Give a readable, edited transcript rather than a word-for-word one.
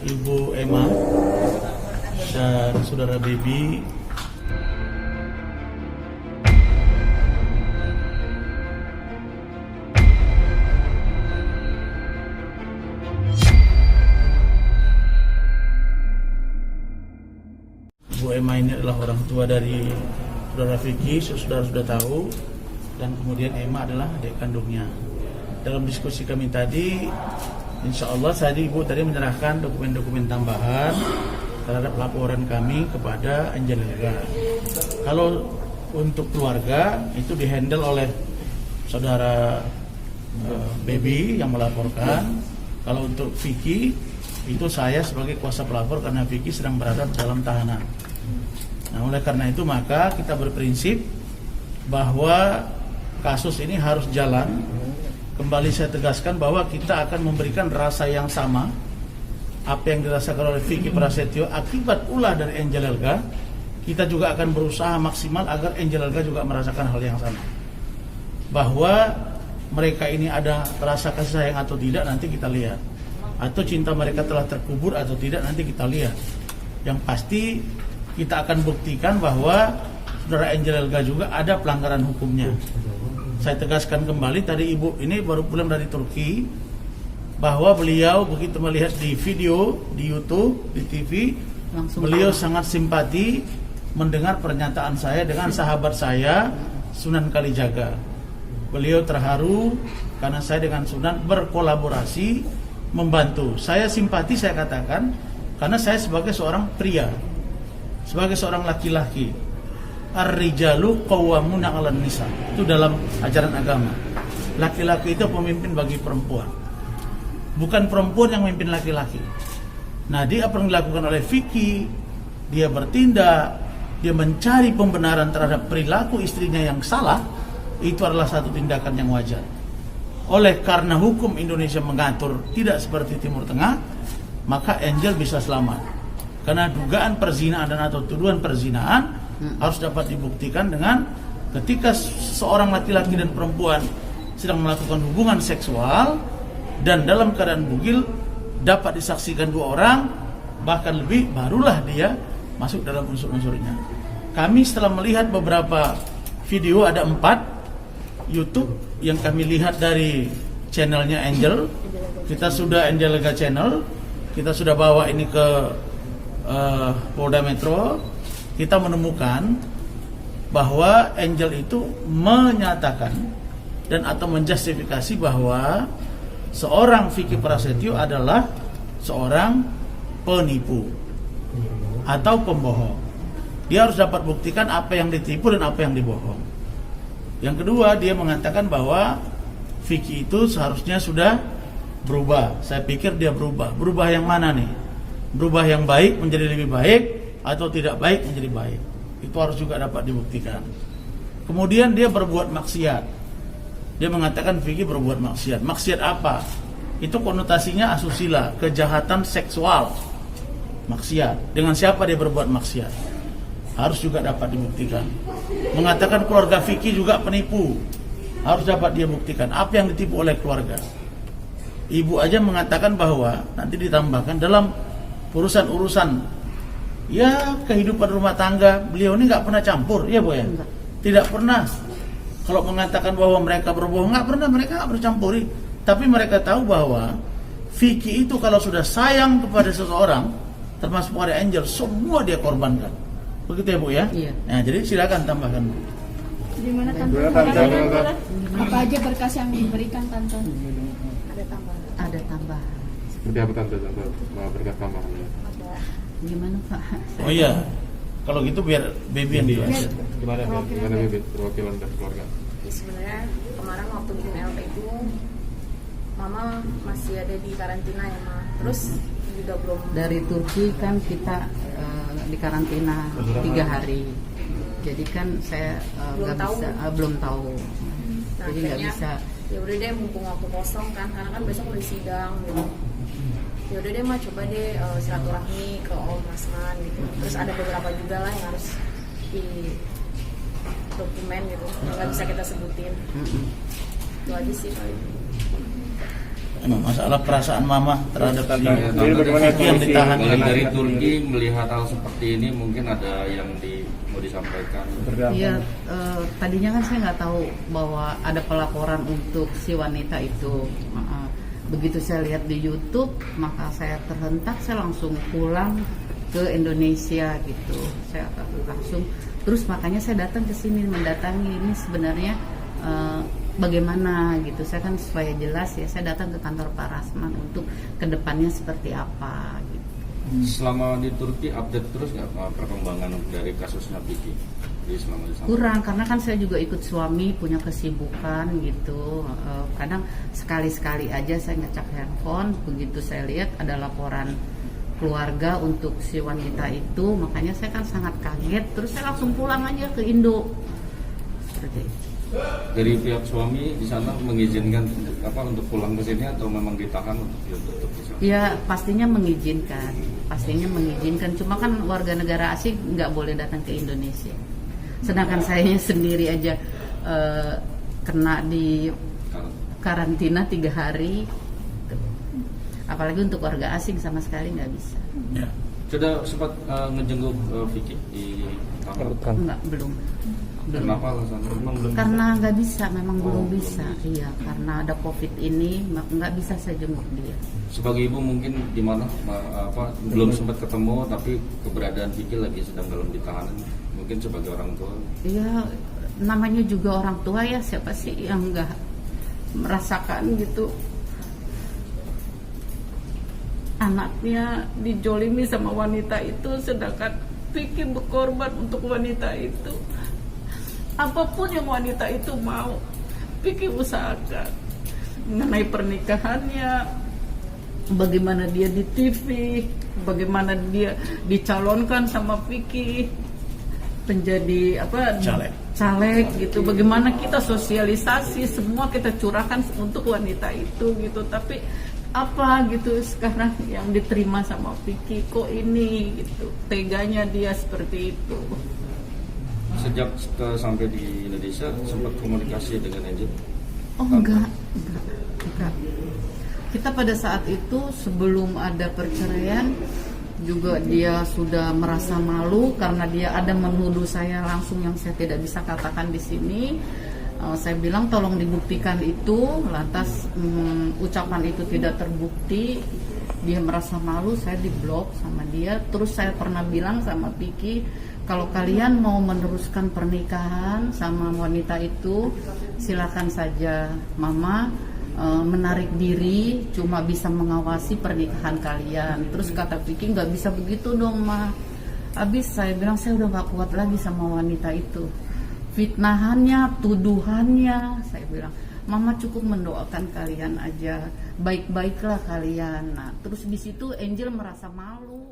Ibu Emma dan saudara Baby. Bu Emma ini adalah orang tua dari saudara Vicky, saudara sudah tahu, dan kemudian Emma adalah adik kandungnya. Dalam diskusi kami tadi, insya Allah Ibu tadi menyerahkan dokumen-dokumen tambahan terhadap laporan kami kepada Angel Elga. Kalau untuk keluarga itu dihandle oleh saudara Baby yang melaporkan. Kalau untuk Vicky itu saya sebagai kuasa pelapor karena Vicky sedang berada dalam tahanan. Nah, oleh karena itu maka kita berprinsip bahwa kasus ini harus jalan. Kembali saya tegaskan bahwa kita akan memberikan rasa yang sama apa yang dirasakan oleh Vicky Prasetyo akibat ulah dari Angel Elga. Kita juga akan berusaha maksimal agar Angel Elga juga merasakan hal yang sama. Bahwa mereka ini ada rasa kasih sayang atau tidak nanti kita lihat. Atau cinta mereka telah terkubur atau tidak nanti kita lihat. Yang pasti kita akan buktikan bahwa saudara Angel Elga juga ada pelanggaran hukumnya. Saya tegaskan kembali, tadi ibu ini baru pulang dari Turki, bahwa beliau begitu melihat di video, di YouTube, di TV, beliau sangat simpati mendengar pernyataan saya dengan sahabat saya, Sunan Kalijaga. Beliau terharu karena saya dengan Sunan berkolaborasi, membantu. Saya simpati, saya katakan, karena saya sebagai seorang pria, sebagai seorang laki-laki, ar-rijalu qawwamuna 'alan nisa. Itu dalam ajaran agama. Laki-laki itu pemimpin bagi perempuan. Bukan perempuan yang memimpin laki-laki. Nah, dia apa yang dilakukan oleh Vicky? Dia bertindak, dia mencari pembenaran terhadap perilaku istrinya yang salah. Itu adalah satu tindakan yang wajar. Oleh karena hukum Indonesia mengatur tidak seperti Timur Tengah, maka Angel bisa selamat. Karena dugaan perzinahan dan atau tuduhan perzinahan harus dapat dibuktikan dengan ketika seorang laki-laki dan perempuan sedang melakukan hubungan seksual dan dalam keadaan bugil dapat disaksikan dua orang, bahkan lebih, barulah dia masuk dalam unsur-unsurnya. Kami setelah melihat beberapa video, ada 4 YouTube yang kami lihat dari channelnya Angel. Kita sudah Angel Elga Channel, kita sudah bawa ini ke Polda Metro. Kita menemukan bahwa Angel itu menyatakan dan atau menjustifikasi bahwa seorang Vicky Prasetyo adalah seorang penipu atau pembohong. Dia harus dapat buktikan apa yang ditipu dan apa yang dibohong. Yang kedua, dia mengatakan bahwa Vicky itu seharusnya sudah berubah. Saya pikir dia berubah. Berubah yang mana nih? Berubah yang baik menjadi lebih baik atau tidak baik menjadi baik. Itu harus juga dapat dibuktikan. Kemudian dia berbuat maksiat. Dia mengatakan Vicky berbuat maksiat. Maksiat apa? Itu konotasinya asusila, kejahatan seksual. Maksiat. Dengan siapa dia berbuat maksiat? Harus juga dapat dibuktikan. Mengatakan keluarga Vicky juga penipu. Harus dapat dia buktikan apa yang ditipu oleh keluarga. Ibu aja mengatakan bahwa nanti ditambahkan dalam urusan-urusan ya kehidupan rumah tangga, beliau ini nggak pernah campur, ya Bu ya? Tidak pernah. Kalau mengatakan bahwa mereka berbohong, nggak pernah, mereka nggak bercampuri. Tapi mereka tahu bahwa Vicky itu kalau sudah sayang kepada seseorang, termasuk pada Angel, semua dia korbankan. Begitu ya Bu ya? Iya. Nah, jadi silakan tambahkan Bu. Di mana Tante? Apa aja berkas yang diberikan Tante? Ada tambahan. Ada tambahan. Seperti apa Tante berkas tambahannya? Gimana Pak? Oh iya, kalau gitu biar Baby yang dijelasin. Gimana Baby perwakilan dari keluarga? Ya, sebenarnya kemarin waktu bikin LP itu Mama masih ada di karantina ya Ma. Terus juga belum dari Turki kan kita di karantina 3 hari. Jadi kan saya belum tau. Nah, Jadi nggak bisa. Ya udah deh, mumpung waktu kosong kan, karena kan besok udah sidang gitu. Ya udah deh Ma, coba deh silaturahmi ke Om Masman gitu. Terus ada beberapa juga lah yang harus di dokumen gitu, nggak bisa kita sebutin. Itu aja sih paling. masalah perasaan mama terhadap si Vicky yang ditahan. Balik dari Turki melihat hal seperti ini mungkin ada yang mau disampaikan. Iya, tadinya kan saya nggak tahu bahwa ada pelaporan untuk si wanita itu. Begitu saya lihat di YouTube, maka saya terhentak, saya langsung pulang ke Indonesia gitu. Saya langsung, terus makanya saya datang ke sini mendatangi ini sebenarnya bagaimana gitu. Saya kan supaya jelas ya, saya datang ke kantor Pak Rasman untuk kedepannya seperti apa gitu. Selama di Turki update terus nggak perkembangan dari kasusnya Vicky? Selama di sana? Kurang, karena kan saya juga ikut suami punya kesibukan gitu. Kadang sekali-sekali aja saya ngecek handphone, begitu saya lihat ada laporan keluarga untuk si wanita itu, makanya saya kan sangat kaget. Terus saya langsung pulang aja ke Indo. Seperti itu. Dari pihak suami di sana mengizinkan untuk pulang ke sini atau memang ditahan untuk di sana? Ya pastinya mengizinkan. Cuma kan warga negara asing nggak boleh datang ke Indonesia. Sedangkan saya sendiri aja kena di karantina 3 hari. Apalagi untuk warga asing sama sekali nggak bisa. Ya. Sudah sempat ngejenguk Vicky di kantor? Enggak, belum. Kenapa alasannya? Memang belum Karena nggak bisa, memang belum bisa. Iya, karena ada COVID ini nggak bisa saya jenguk dia. Sebagai ibu mungkin di mana belum sempat ketemu tapi keberadaan Vicky lagi sedang dalam ditahanan, mungkin sebagai orang tua. Iya, namanya juga orang tua ya, siapa sih yang nggak merasakan gitu anaknya dijolimi sama wanita itu, sedangkan Vicky berkorban untuk wanita itu. Apapun yang wanita itu mau, Vicky usahakan. Mengenai pernikahannya, bagaimana dia di TV, bagaimana dia dicalonkan sama Vicky menjadi caleg gitu. Bagaimana kita sosialisasi, semua kita curahkan untuk wanita itu gitu. Tapi apa gitu sekarang yang diterima sama Vicky kok ini gitu, teganya dia seperti itu. Sejak sampai di Indonesia sempat komunikasi dengan Angel? Oh enggak. Kita pada saat itu sebelum ada perceraian juga dia sudah merasa malu karena dia ada menuduh saya langsung yang saya tidak bisa katakan di sini. Saya bilang tolong dibuktikan itu, lantas ucapan itu tidak terbukti, dia merasa malu, saya diblok sama dia. Terus saya pernah bilang sama Vicky, kalau kalian mau meneruskan pernikahan sama wanita itu, silakan saja. Mama menarik diri, cuma bisa mengawasi pernikahan kalian. Terus kata Vicky, nggak bisa begitu dong Ma. Habis saya bilang saya udah nggak kuat lagi sama wanita itu. Fitnahannya, tuduhannya, saya bilang, Mama cukup mendoakan kalian aja, baik-baiklah kalian. Nah, terus di situ Angel merasa malu.